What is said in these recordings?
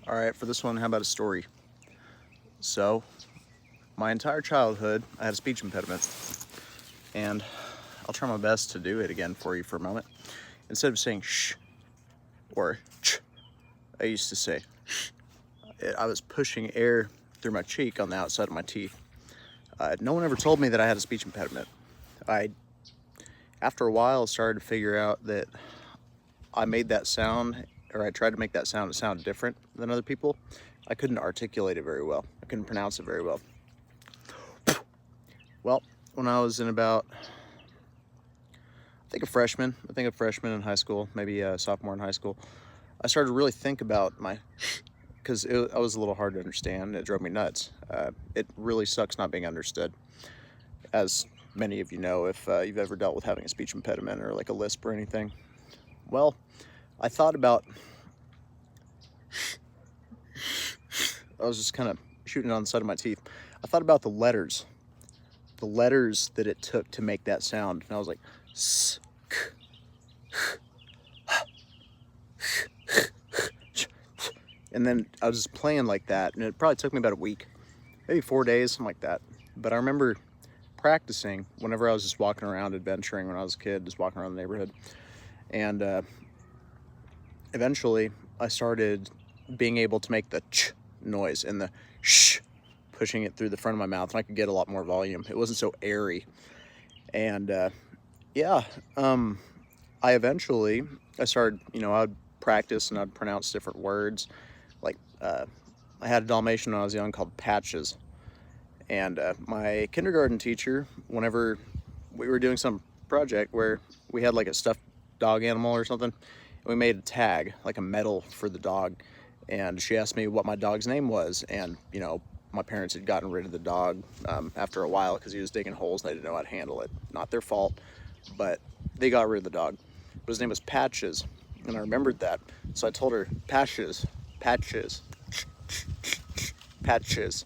All right, for this one, how about a story? So, my entire childhood, I had a speech impediment, and I'll try my best to do it again for you for a moment. Instead of saying shh or ch, I used to say shh. I was pushing air through my cheek on the outside of my teeth. No one ever told me that I had a speech impediment. After a while, started to figure out that I made that sound, or I tried to make that sound different than other people. I couldn't articulate it very well. I couldn't pronounce it very well. Well, when I was in about, I think a freshman in high school, maybe a sophomore in high school, I started to really think about my, because I was a little hard to understand. It drove me nuts. It really sucks not being understood. As many of you know, if you've ever dealt with having a speech impediment or like a lisp or anything. Well, I thought about, I was just kind of shooting it on the side of my teeth. I thought about the letters that it took to make that sound. And I was like, s, k, and then I was just playing like that. And it probably took me about a week, maybe 4 days, something like that. But I remember practicing whenever I was just walking around adventuring when I was a kid, just walking around the neighborhood. And eventually I started being able to make the ch noise and the sh, pushing it through the front of my mouth, and I could get a lot more volume. It wasn't so airy. And I started, I'd practice and I'd pronounce different words. Like I had a Dalmatian when I was young called Patches. And my kindergarten teacher, whenever we were doing some project where we had like a stuffed dog animal or something, we made a tag, like a medal for the dog. And she asked me what my dog's name was. And, my parents had gotten rid of the dog after a while because he was digging holes and they didn't know how to handle it. Not their fault, but they got rid of the dog. But his name was Patches, and I remembered that. So I told her, Patches, Patches, Patches,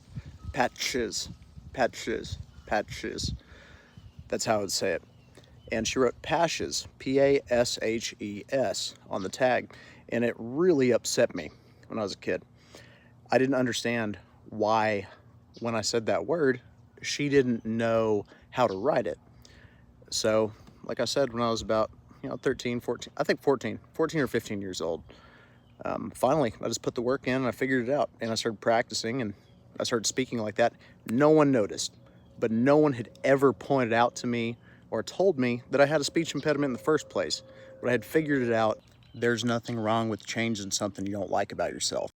Patches, Patches, Patches. That's how I would say it. And she wrote Pashes, P-A-S-H-E-S, on the tag. And it really upset me when I was a kid. I didn't understand why, when I said that word, she didn't know how to write it. So, like I said, when I was about, 13, 14, I think 14 or 15 years old, finally, I just put the work in and I figured it out. And I started practicing and I started speaking like that. No one noticed, but no one had ever pointed out to me or told me that I had a speech impediment in the first place. But I had figured it out. There's nothing wrong with changing something you don't like about yourself.